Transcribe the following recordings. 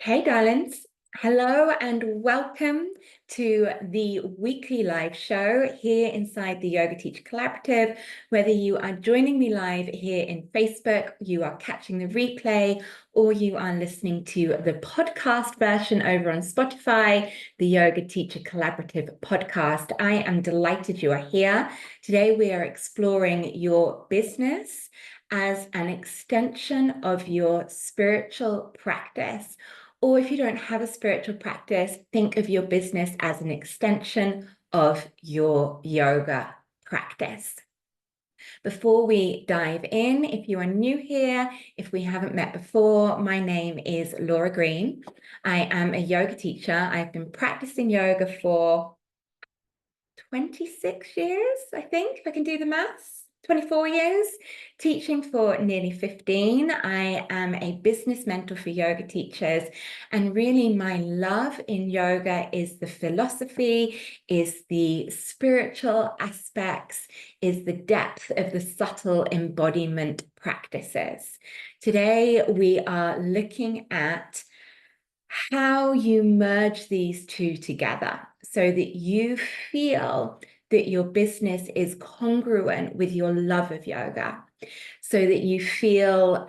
Hey, darlings. Hello and welcome to the weekly live show here inside the Yoga Teacher Collaborative. Whether you are joining me live here in Facebook, you are catching the replay, or you are listening to the podcast version over on Spotify, the Yoga Teacher Collaborative podcast, I am delighted you are here. Today we are exploring your business as an extension of your spiritual practice. Or if you don't have a spiritual practice, think of your business as an extension of your yoga practice. Before we dive in, if you are new here, if we haven't met before, my name is Laura Green. I am a yoga teacher. I've been practicing yoga for 26 years, I think, if I can do the maths. 24 years, teaching for nearly 15. I am a business mentor for yoga teachers. And really my love in yoga is the philosophy, is the spiritual aspects, is the depth of the subtle embodiment practices. Today, we are looking at how you merge these two together so that you feel that your business is congruent with your love of yoga, so that you feel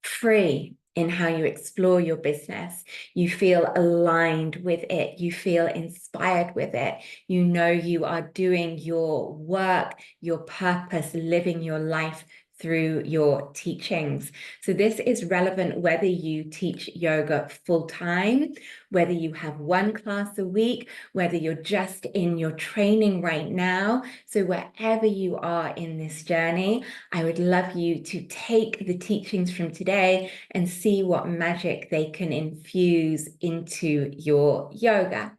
free in how you explore your business. You feel aligned with it. You feel inspired with it. You know you are doing your work, your purpose, living your life through your teachings. So this is relevant whether you teach yoga full-time, whether you have one class a week, whether you're just in your training right now. So wherever you are in this journey, I would love you to take the teachings from today and see what magic they can infuse into your yoga.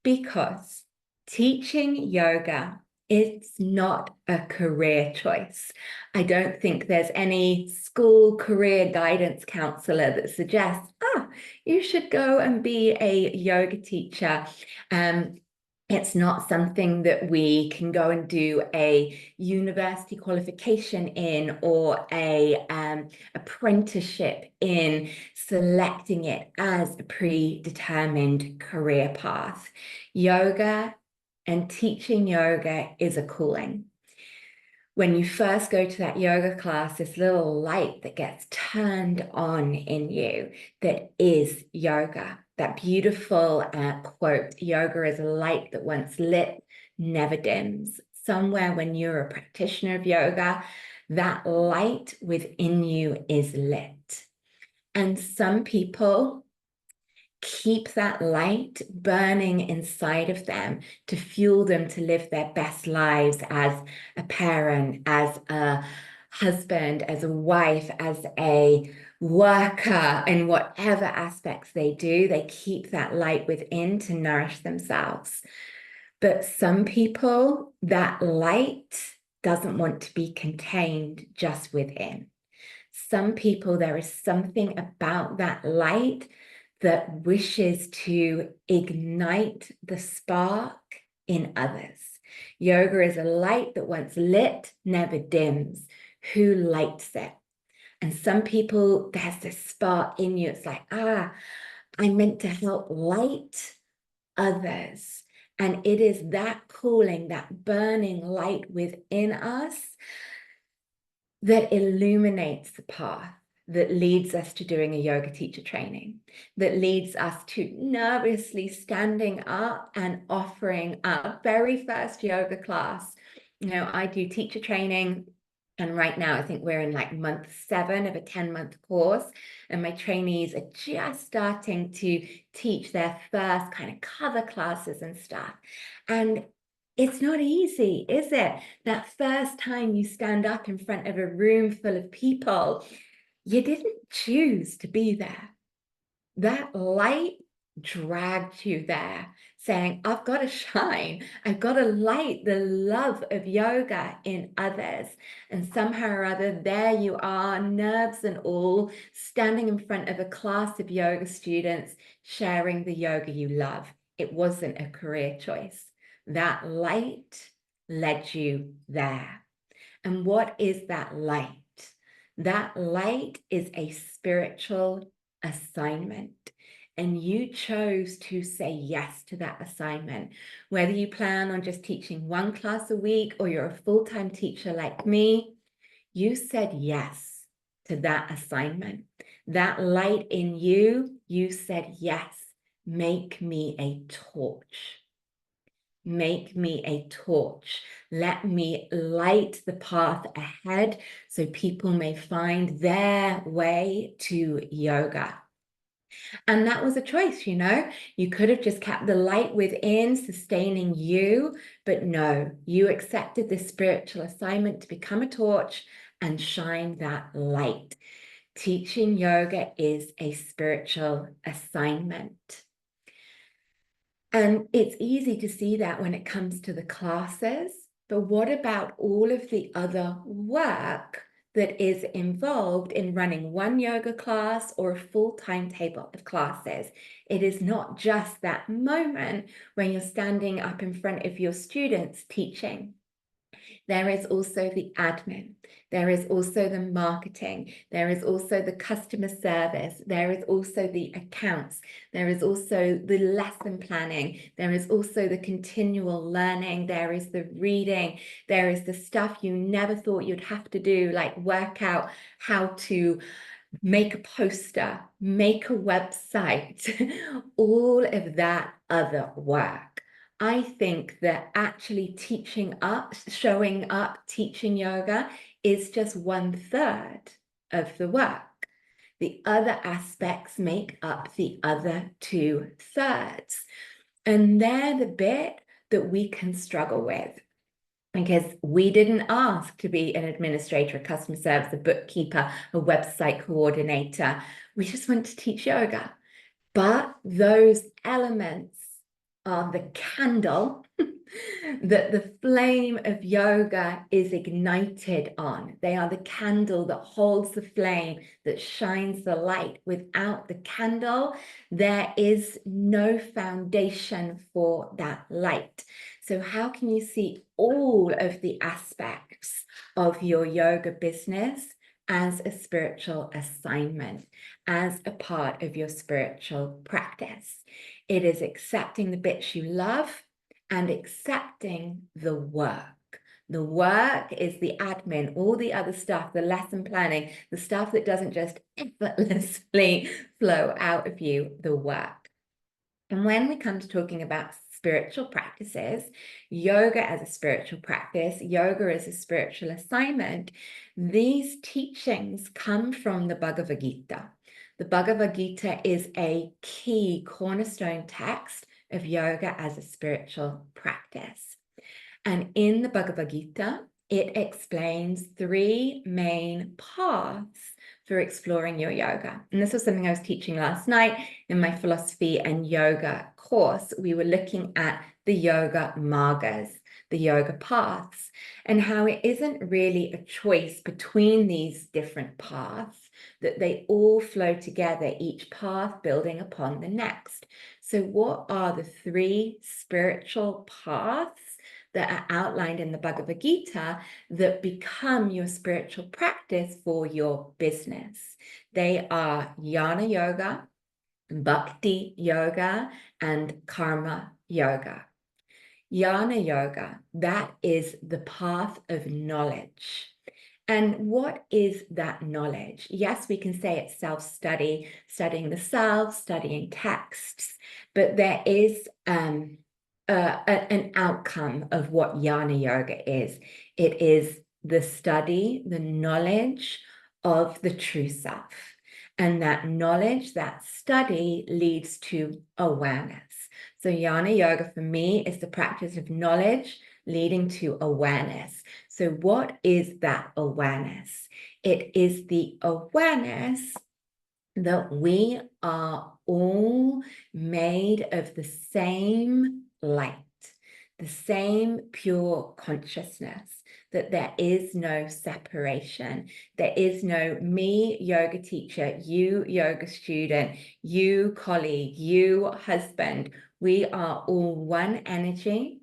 Because teaching yoga, it's not a career choice. I don't think there's any school career guidance counselor that suggests, you should go and be a yoga teacher. It's not something that we can go and do a university qualification in or a apprenticeship in, selecting it as a predetermined career path. Yoga and teaching yoga is a calling. When you first go to that yoga class, this little light that gets turned on in you that is yoga. That beautiful quote, yoga is a light that once lit, never dims. Somewhere when you're a practitioner of yoga, that light within you is lit. And some people keep that light burning inside of them to fuel them to live their best lives as a parent, as a husband, as a wife, as a worker, in whatever aspects they do. They keep that light within to nourish themselves. But some people, that light doesn't want to be contained just within. Some people, there is something about that light that wishes to ignite the spark in others. Yoga is a light that once lit, never dims. Who lights it? And some people, there's this spark in you. It's like, I'm meant to help light others. And it is that calling, that burning light within us that illuminates the path, that leads us to doing a yoga teacher training, that leads us to nervously standing up and offering our very first yoga class. You know, I do teacher training, and right now I think we're in like month 7 of a 10-month course, and my trainees are just starting to teach their first kind of cover classes and stuff. And it's not easy, is it? That first time you stand up in front of a room full of people, you didn't choose to be there. That light dragged you there, saying, I've got to shine. I've got to light the love of yoga in others. And somehow or other, there you are, nerves and all, standing in front of a class of yoga students, sharing the yoga you love. It wasn't a career choice. That light led you there. And what is that light? That light is a spiritual assignment. And you chose to say yes to that assignment. Whether you plan on just teaching one class a week or you're a full-time teacher like me, you said yes to that assignment. That light in you, you said yes. Make me a torch. Make me a torch. Let me light the path ahead so people may find their way to yoga. And that was a choice, you know. You could have just kept the light within, sustaining you, but no, you accepted this spiritual assignment to become a torch and shine that light. Teaching yoga is a spiritual assignment. And it's easy to see that when it comes to the classes, but what about all of the other work that is involved in running one yoga class or a full timetable of classes? It is not just that moment when you're standing up in front of your students teaching. There is also the admin. There is also the marketing. There is also the customer service. There is also the accounts. There is also the lesson planning. There is also the continual learning. There is the reading. There is the stuff you never thought you'd have to do, like work out how to make a poster, make a website, all of that other work. I think that actually showing up, teaching yoga is just 1/3 of the work. The other aspects make up the other 2/3. And they're the bit that we can struggle with because we didn't ask to be an administrator, a customer service, a bookkeeper, a website coordinator. We just want to teach yoga. But those elements are the candle that the flame of yoga is ignited on. They are the candle that holds the flame, that shines the light. Without the candle, there is no foundation for that light. So how can you see all of the aspects of your yoga business as a spiritual assignment, as a part of your spiritual practice? It is accepting the bits you love and accepting the work. The work is the admin, all the other stuff, the lesson planning, the stuff that doesn't just effortlessly flow out of you, the work. And when we come to talking about spiritual practices, yoga as a spiritual practice, yoga as a spiritual assignment, these teachings come from the Bhagavad Gita. The Bhagavad Gita is a key cornerstone text of yoga as a spiritual practice. And in the Bhagavad Gita, it explains 3 main paths for exploring your yoga. And this was something I was teaching last night in my philosophy and yoga course. We were looking at the yoga margas, the yoga paths, and how it isn't really a choice between these different paths, that they all flow together, each path building upon the next. So what are the 3 spiritual paths that are outlined in the Bhagavad Gita that become your spiritual practice for your business? They are Jnana Yoga, Bhakti Yoga, and Karma Yoga. Jnana Yoga, that is the path of knowledge. And what is that knowledge? Yes, we can say it's self-study, studying the self, studying texts, but there is an outcome of what Jnana Yoga is. It is the study, the knowledge of the true self. And that knowledge, that study leads to awareness. So Jnana Yoga for me is the practice of knowledge leading to awareness. So what is that awareness? It is the awareness that we are all made of the same light, the same pure consciousness, that there is no separation. There is no me, yoga teacher, you, yoga student, you, colleague, you, husband. We are all one energy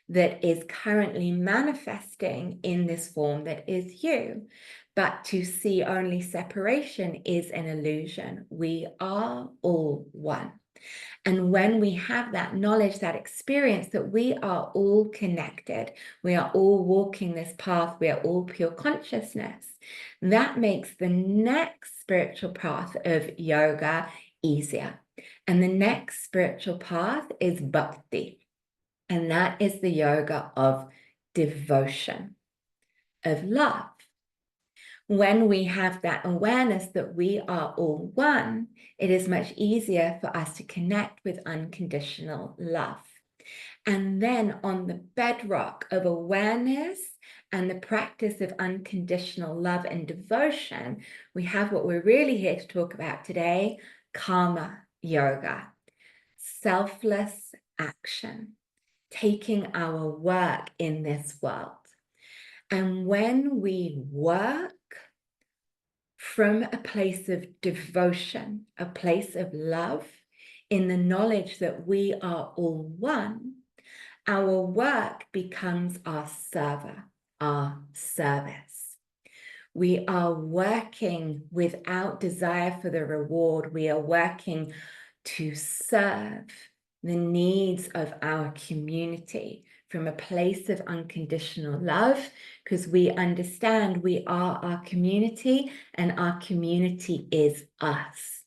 that is currently manifesting in this form that is you. But to see only separation is an illusion. We are all one. And when we have that knowledge, that experience that we are all connected, we are all walking this path, we are all pure consciousness, that makes the next spiritual path of yoga easier. And the next spiritual path is bhakti. And that is the yoga of devotion, of love. When we have that awareness that we are all one, it is much easier for us to connect with unconditional love. And then on the bedrock of awareness and the practice of unconditional love and devotion, we have what we're really here to talk about today, karma yoga, selfless action, taking our work in this world. And when we work from a place of devotion, a place of love, in the knowledge that we are all one, our work becomes our server, our service. We are working without desire for the reward. We are working to serve the needs of our community from a place of unconditional love, because we understand we are our community and our community is us.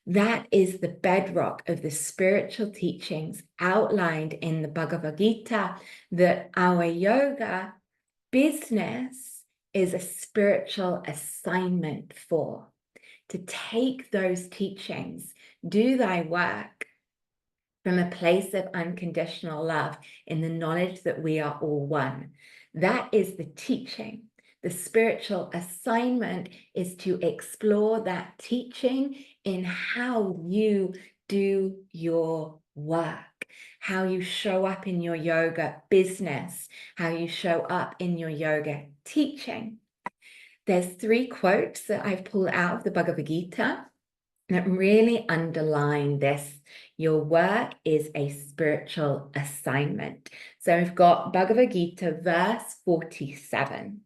That is the bedrock of the spiritual teachings outlined in the Bhagavad Gita, that our yoga business is a spiritual assignment for. To take those teachings, do thy work from a place of unconditional love in the knowledge that we are all one. That is the teaching. The spiritual assignment is to explore that teaching in how you do your work, how you show up in your yoga business, how you show up in your yoga teaching. There's 3 quotes that I've pulled out of the Bhagavad Gita that really underline this. Your work is a spiritual assignment. So we've got Bhagavad Gita, verse 47.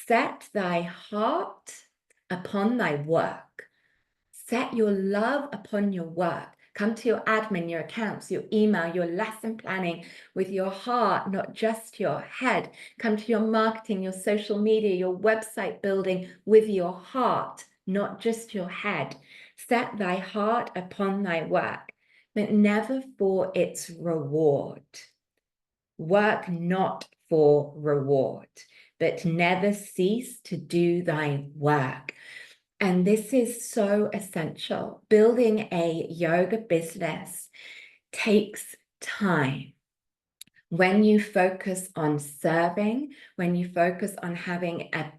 Set thy heart upon thy work. Set your love upon your work. Come to your admin, your accounts, your email, your lesson planning with your heart, not just your head. Come to your marketing, your social media, your website building with your heart, not just your head. Set thy heart upon thy work, but never for its reward. Work not for reward, but never cease to do thy work. And this is so essential. Building a yoga business takes time. When you focus on serving, when you focus on having an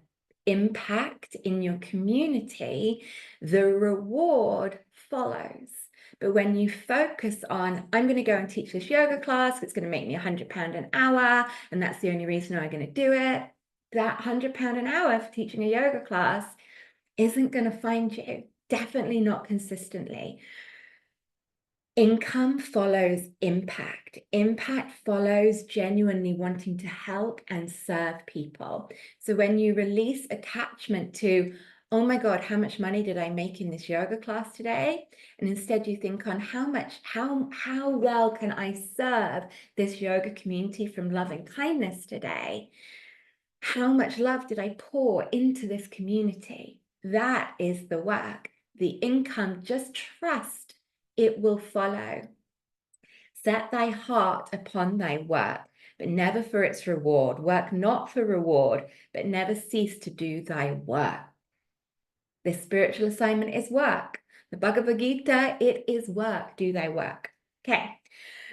impact in your community, the reward follows. But when you focus on, I'm going to go and teach this yoga class, it's going to make me £100 an hour, and that's the only reason I'm going to do it, that £100 an hour for teaching a yoga class isn't going to find you, definitely not consistently. Income follows impact. Impact follows genuinely wanting to help and serve people. So when you release attachment to, oh my God, how much money did I make in this yoga class today? And instead you think on how well can I serve this yoga community from love and kindness today? How much love did I pour into this community? That is the work. The income, just trust it will follow. Set thy heart upon thy work, but never for its reward. Work not for reward, but never cease to do thy work. The spiritual assignment is work. The Bhagavad Gita, it is work. Do thy work. Okay.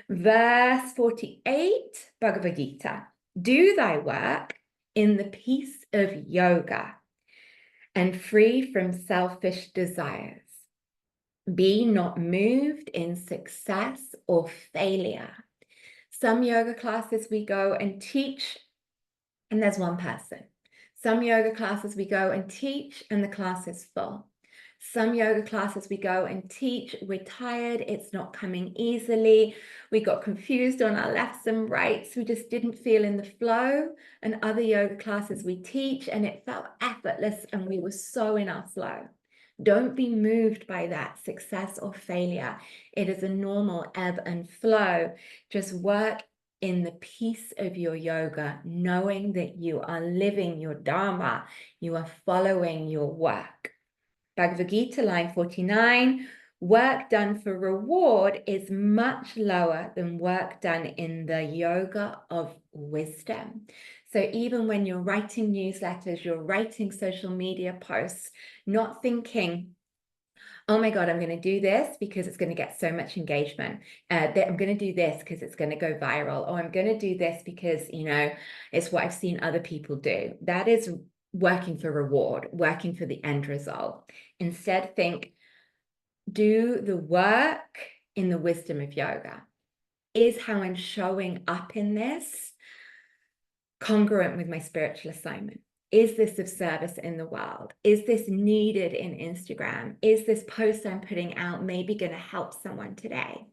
Verse 48, Bhagavad Gita. Do thy work in the peace of yoga and free from selfish desires. Be not moved in success or failure. Some yoga classes we go and teach, and there's one person. Some yoga classes we go and teach, and the class is full. Some yoga classes we go and teach, we're tired, it's not coming easily. We got confused on our lefts and rights. We just didn't feel in the flow. And other yoga classes we teach and it felt effortless and we were so in our flow. Don't be moved by that success or failure. It is a normal ebb and flow. Just work in the peace of your yoga, knowing that you are living your dharma, you are following your work. Bhagavad Gita, line 49, work done for reward is much lower than work done in the yoga of wisdom. So even when you're writing newsletters, you're writing social media posts, not thinking, oh my God, I'm going to do this because it's going to get so much engagement. I'm going to do this because it's going to go viral. Or I'm going to do this because, it's what I've seen other people do. That is working for reward, working for the end result. Instead, think, do the work in the wisdom of yoga. Is how I'm showing up in this congruent with my spiritual assignment? Is this of service in the world? Is this needed in Instagram? Is this post I'm putting out maybe going to help someone today?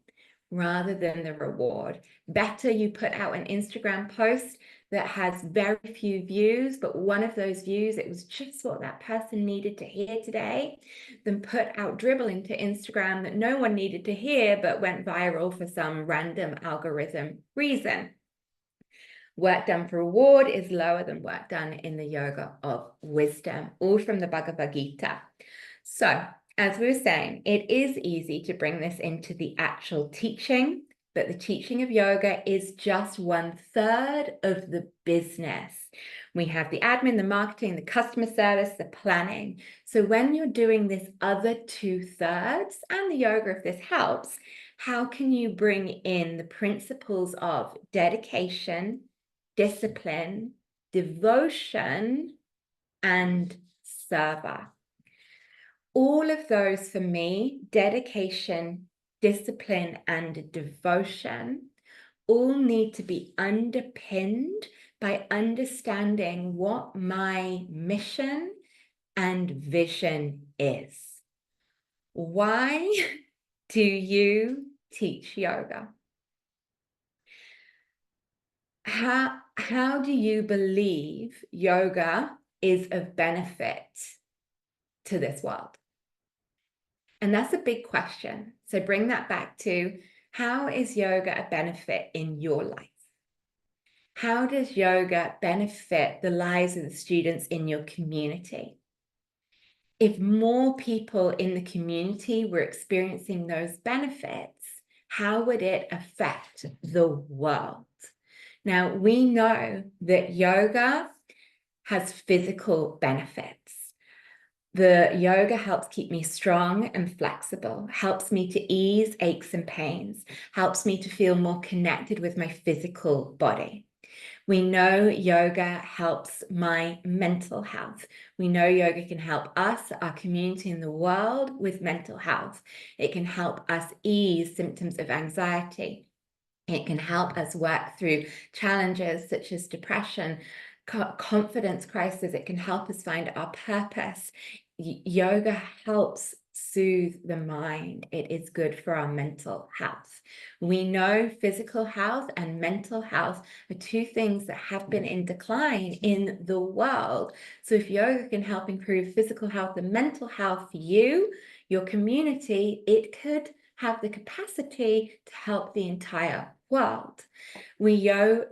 Rather than the reward. Better you put out an Instagram post that has very few views, but one of those views, it was just what that person needed to hear today, than put out dribbling to Instagram that no one needed to hear, but went viral for some random algorithm reason. Work done for reward is lower than work done in the yoga of wisdom, all from the Bhagavad Gita. So, as we were saying, it is easy to bring this into the actual teaching, but the teaching of yoga is just 1/3 of the business. We have the admin, the marketing, the customer service, the planning. So when you're doing this other 2/3 and the yoga, if this helps, how can you bring in the principles of dedication, discipline, devotion, and server? All of those for me, dedication, discipline, and devotion, all need to be underpinned by understanding what my mission and vision is. Why do you teach yoga? How do you believe yoga is of benefit to this world? And that's a big question. So bring that back to, how is yoga a benefit in your life? How does yoga benefit the lives of the students in your community? If more people in the community were experiencing those benefits, how would it affect the world? Now, we know that yoga has physical benefits. The yoga helps keep me strong and flexible, helps me to ease aches and pains, helps me to feel more connected with my physical body. We know yoga helps my mental health. We know yoga can help us, our community in the world, with mental health. It can help us ease symptoms of anxiety. It can help us work through challenges such as depression, confidence crisis. It can help us find our purpose. Yoga helps soothe the mind. It is good for our mental health. We know physical health and mental health are two things that have been in decline in the world. So if yoga can help improve physical health and mental health for you, your community, it could have the capacity to help the entire world. We know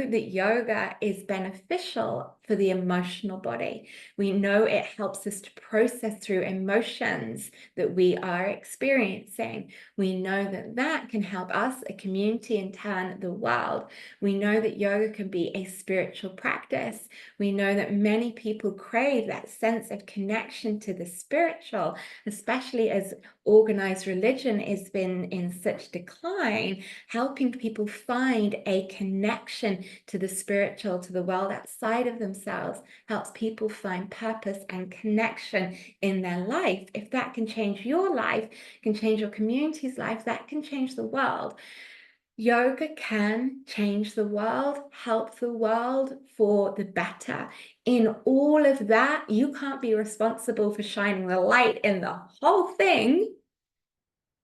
that yoga is beneficial for the emotional body. We know it helps us to process through emotions that we are experiencing. We know that that can help us, a community, in turn the world. We know that yoga can be a spiritual practice. We know that many people crave that sense of connection to the spiritual, especially as organized religion has been in such decline. Helping people find a connection to the spiritual, to the world outside of themselves, helps people find purpose and connection in their life. If that can change your life, can change your community's life, that can change the world. Yoga can change the world, help the world for the better. In all of that, you can't be responsible for shining the light in the whole thing,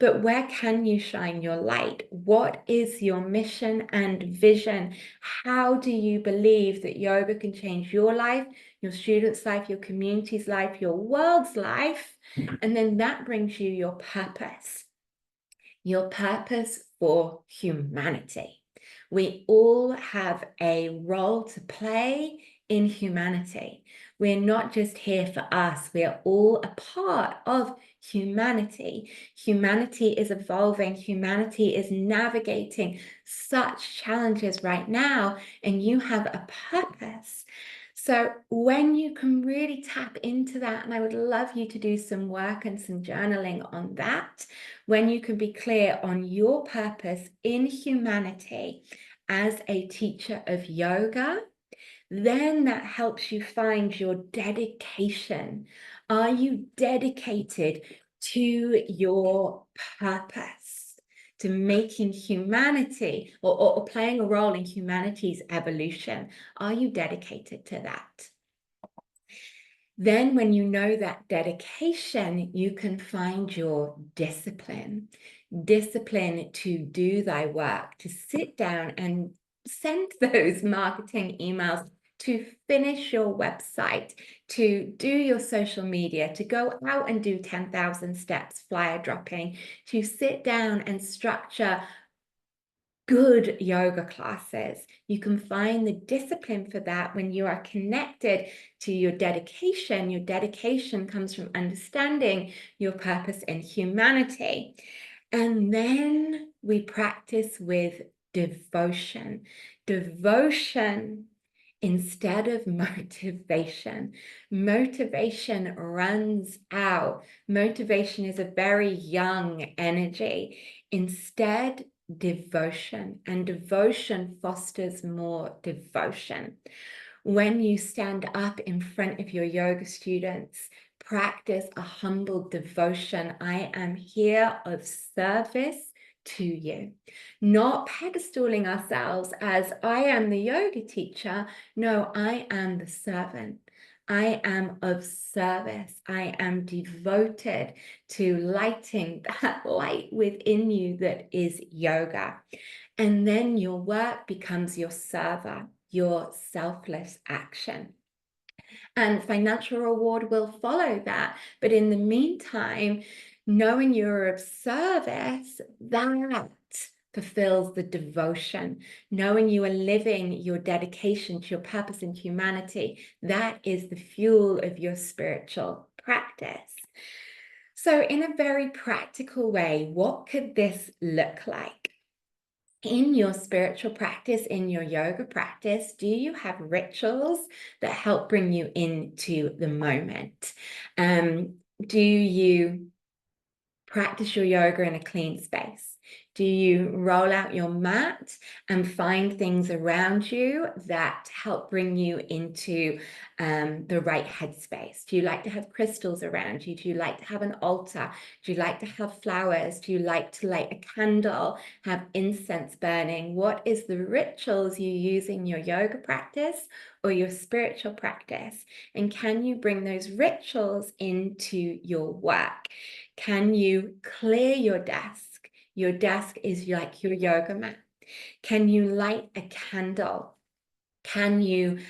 but where can you shine your light? What is your mission and vision? How do you believe that yoga can change your life, your students' life, your community's life, your world's life? And then that brings you your purpose for humanity. We all have a role to play in humanity. We're not just here for us, we are all a part of humanity. Humanity is evolving, humanity is navigating such challenges right now, and you have a purpose. So when you can really tap into that, and I would love you to do some work and some journaling on that, when you can be clear on your purpose in humanity as a teacher of yoga, then that helps you find your dedication. Are you dedicated to your purpose, to making humanity or playing a role in humanity's evolution? Are you dedicated to that? Then when you know that dedication, you can find your discipline. Discipline to do thy work, to sit down and send those marketing emails, to finish your website, to do your social media, to go out and do 10,000 steps flyer dropping, to sit down and structure good yoga classes. You can find the discipline for that when you are connected to your dedication. Your dedication comes from understanding your purpose in humanity. And then we practice with devotion. Devotion instead of motivation. Motivation runs out. Motivation is a very young energy. Instead, devotion, and devotion fosters more devotion. When you stand up in front of your yoga students, practice a humble devotion. I am here of service to you, not pedestaling ourselves as I am the yoga teacher. No, I am the servant. I am of service. I am devoted to lighting that light within you that is yoga. And then your work becomes your server, your selfless action. And financial reward will follow that. But in the meantime, knowing you're of service, that fulfills the devotion. Knowing you are living your dedication to your purpose in humanity, that is the fuel of your spiritual practice. So in a very practical way, what could this look like? In your spiritual practice, in your yoga practice, do you have rituals that help bring you into the moment? Do you practice your yoga in a clean space? Do you roll out your mat and find things around you that help bring you into the right headspace? Do you like to have crystals around you? Do you like to have an altar? Do you like to have flowers? Do you like to light a candle, have incense burning? What is the rituals you use in your yoga practice or your spiritual practice? And can you bring those rituals into your work? Can you clear your desk? Your desk is like your yoga mat. Can you light a candle? Can you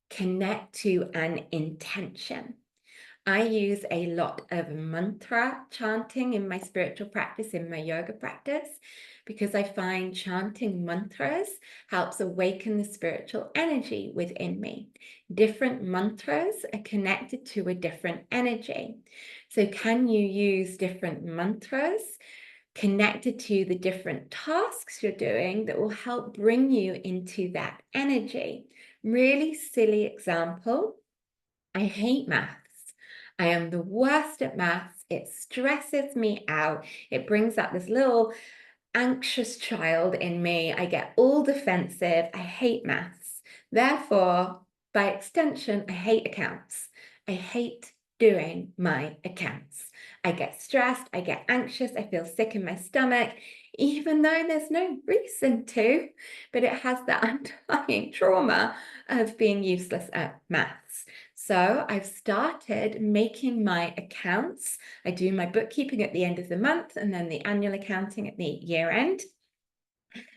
connect to an intention? I use a lot of mantra chanting in my spiritual practice, in my yoga practice, because I find chanting mantras helps awaken the spiritual energy within me. Different mantras are connected to a different energy. So can you use different mantras connected to the different tasks you're doing that will help bring you into that energy? Really silly example. I hate maths. I am the worst at maths. It stresses me out. It brings up this little anxious child in me. I get all defensive. I hate maths. Therefore, by extension, I hate accounts. I hate doing my accounts. I get stressed, I get anxious, I feel sick in my stomach, even though there's no reason to, but it has that underlying trauma of being useless at maths. So I've started making my accounts. I do my bookkeeping at the end of the month and then the annual accounting at the year end.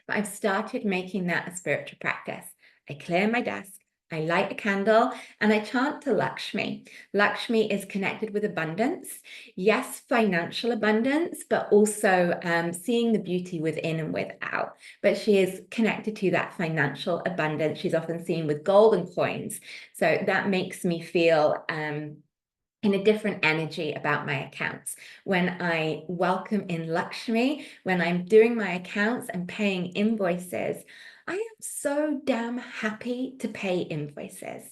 But I've started making that a spiritual practice. I clear my desk, I light a candle, and I chant to Lakshmi. Lakshmi is connected with abundance. Yes, financial abundance, but also seeing the beauty within and without. But she is connected to that financial abundance. She's often seen with golden coins. So that makes me feel in a different energy about my accounts. When I welcome in Lakshmi, when I'm doing my accounts and paying invoices, I am so damn happy to pay invoices.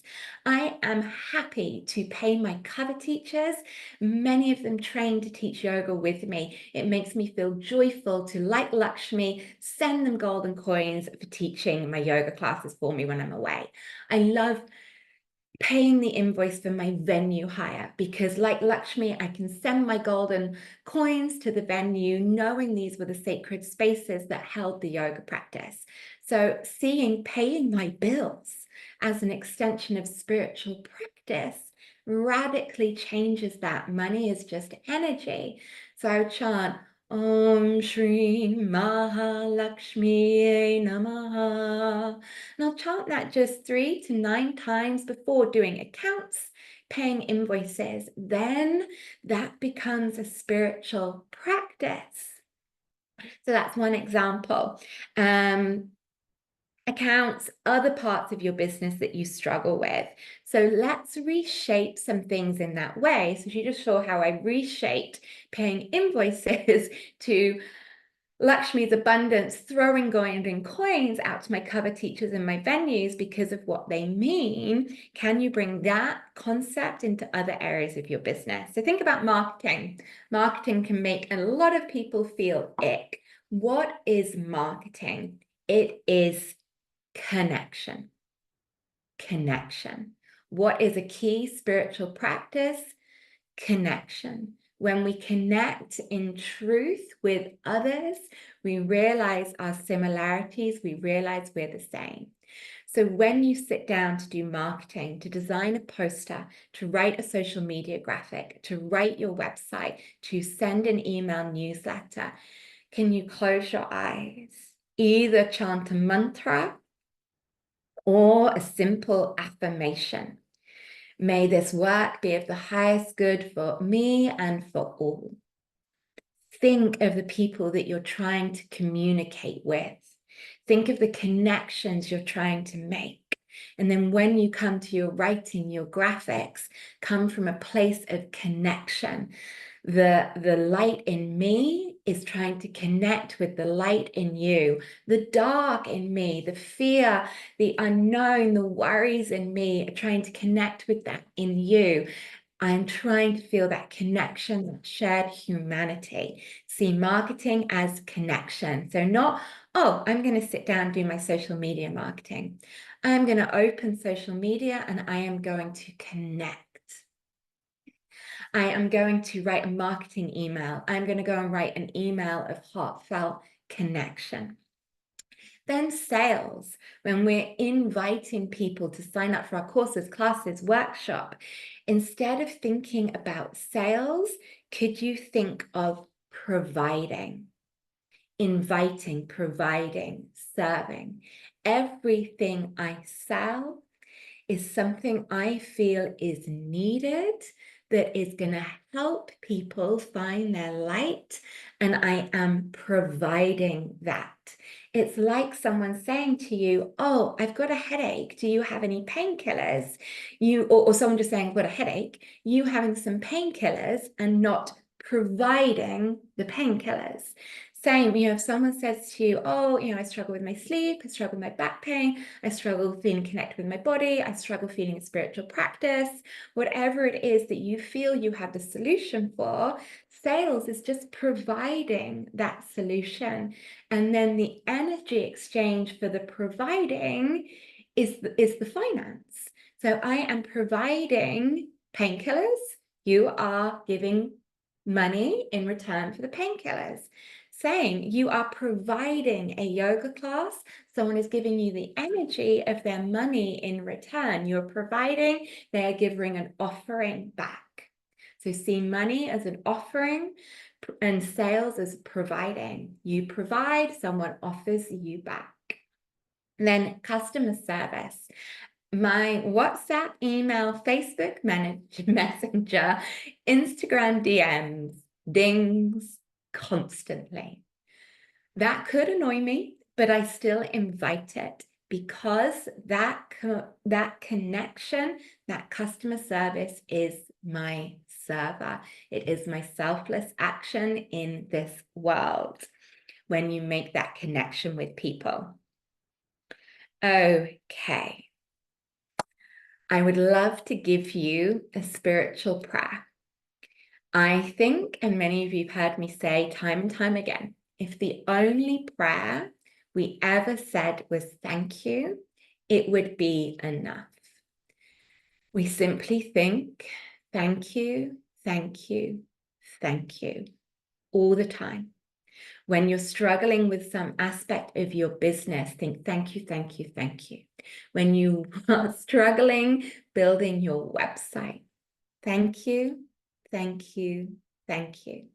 I am happy to pay my cover teachers, many of them trained to teach yoga with me. It makes me feel joyful to, like Lakshmi, send them golden coins for teaching my yoga classes for me when I'm away. I love paying the invoice for my venue hire because, like Lakshmi, I can send my golden coins to the venue knowing these were the sacred spaces that held the yoga practice. So seeing paying my bills as an extension of spiritual practice radically changes that. Money is just energy. So I would chant Om Shri Mahalakshmi Namaha. And I'll chant that just 3 to 9 times before doing accounts, paying invoices. Then that becomes a spiritual practice. So that's one example. Accounts, other parts of your business that you struggle with. So let's reshape some things in that way. So she just saw how I reshaped paying invoices to Lakshmi's abundance, throwing golden coins out to my cover teachers and my venues because of what they mean. Can you bring that concept into other areas of your business? So think about marketing. Marketing can make a lot of people feel ick. What is marketing? It is connection. Connection. What is a key spiritual practice? Connection. When we connect in truth with others, we realize our similarities, we realize we're the same. So when you sit down to do marketing, to design a poster, to write a social media graphic, to write your website, to send an email newsletter, can you close your eyes? Either chant a mantra or a simple affirmation. May this work be of the highest good for me and for all. Think of the people that you're trying to communicate with. Think of the connections you're trying to make. And then when you come to your writing, your graphics, come from a place of connection. The light in me is trying to connect with the light in you. The dark in me, the fear, the unknown, the worries in me are trying to connect with that in you. I'm trying to feel that connection, that shared humanity. See marketing as connection. So not, oh, I'm going to sit down and do my social media marketing. I'm going to open social media and I am going to connect. I am going to write a marketing email. I'm going to go and write an email of heartfelt connection. Then sales, when we're inviting people to sign up for our courses, classes, workshop, instead of thinking about sales, could you think of providing, inviting, providing, serving? Everything I sell is something I feel is needed, that is going to help people find their light, and I am providing that. It's like someone saying to you, oh, I've got a headache. Do you have any painkillers? Or someone just saying, I've got a headache. You having some painkillers and not providing the painkillers. Same, if someone says to you, oh, I struggle with my sleep, I struggle with my back pain, I struggle feeling connected with my body, I struggle feeling a spiritual practice, whatever it is that you feel you have the solution for, sales is just providing that solution. And then the energy exchange for the providing is the finance. So I am providing painkillers You are giving money in return for the painkillers. Saying you are providing a yoga class, someone is giving you the energy of their money in return. You're providing, they are giving an offering back. So see money as an offering and sales as providing. You provide, someone offers you back. And then customer service. My WhatsApp, email, Facebook Messenger, Instagram DMs, dings constantly. That could annoy me, but I still invite it because that connection, that customer service is my server. It is my selfless action in this world when you make that connection with people. Okay. I would love to give you a spiritual prayer. I think, and many of you have heard me say time and time again, if the only prayer we ever said was thank you, it would be enough. We simply think, thank you, thank you, thank you, all the time. When you're struggling with some aspect of your business, think thank you, thank you, thank you. When you are struggling building your website, thank you, thank you, thank you.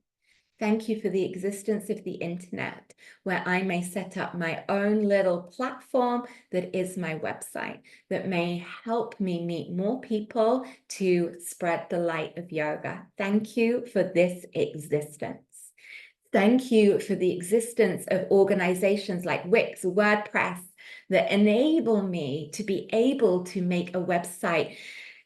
Thank you for the existence of the internet, where I may set up my own little platform that is my website, that may help me meet more people to spread the light of yoga. Thank you for this existence. Thank you for the existence of organizations like Wix, WordPress, that enable me to be able to make a website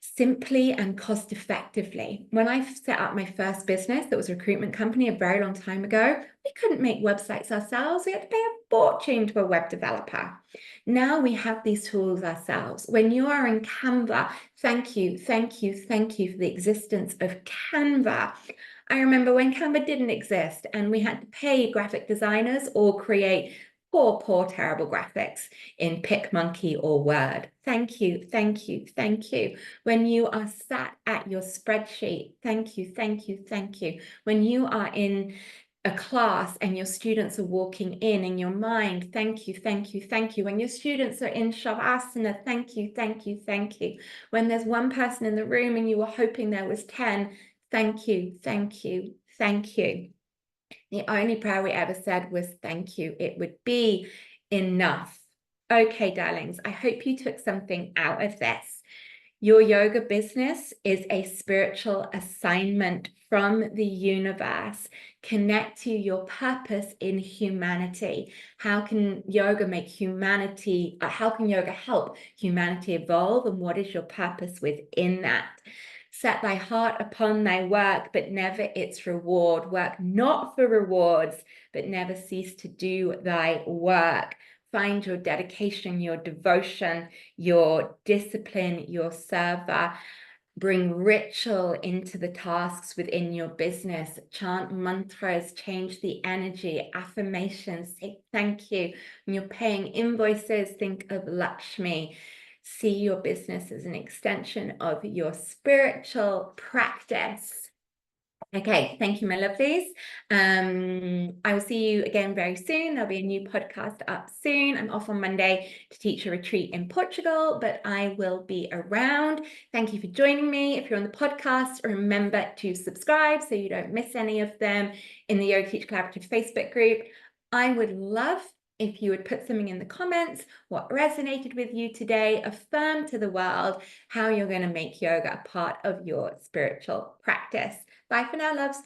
simply and cost effectively. When I set up my first business, that was a recruitment company a very long time ago, we couldn't make websites ourselves. We had to pay a fortune to a web developer. Now we have these tools ourselves. When you are in Canva, thank you, thank you, thank you for the existence of Canva. I remember when Canva didn't exist and we had to pay graphic designers or create poor, terrible graphics in PicMonkey or Word. Thank you, thank you, thank you. When you are sat at your spreadsheet, thank you, thank you, thank you. When you are in a class and your students are walking in your mind, thank you, thank you, thank you. When your students are in Shavasana, thank you, thank you, thank you. When there's one person in the room and you were hoping there was 10, thank you, thank you, thank you. The only prayer we ever said was thank you. It would be enough. Okay, darlings, I hope you took something out of this. Your yoga business is a spiritual assignment from the universe. Connect to your purpose in humanity. How can yoga make humanity, how can yoga help humanity evolve? And what is your purpose within that? Set thy heart upon thy work, but never its reward. Work not for rewards, but never cease to do thy work. Find your dedication, your devotion, your discipline, your server. Bring ritual into the tasks within your business. Chant mantras, change the energy, affirmations, say thank you. When you're paying invoices, think of Lakshmi. See your business as an extension of your spiritual practice. Okay, thank you, my lovelies. I will see you again very soon. There'll be a new podcast up soon. I'm off on Monday to teach a retreat in Portugal, but I will be around. Thank you for joining me. If you're on the podcast, remember to subscribe so you don't miss any of them in the Yoga Teach Collaborative Facebook group. I would love if you would put something in the comments, what resonated with you today, affirm to the world how you're going to make yoga a part of your spiritual practice. Bye for now, loves.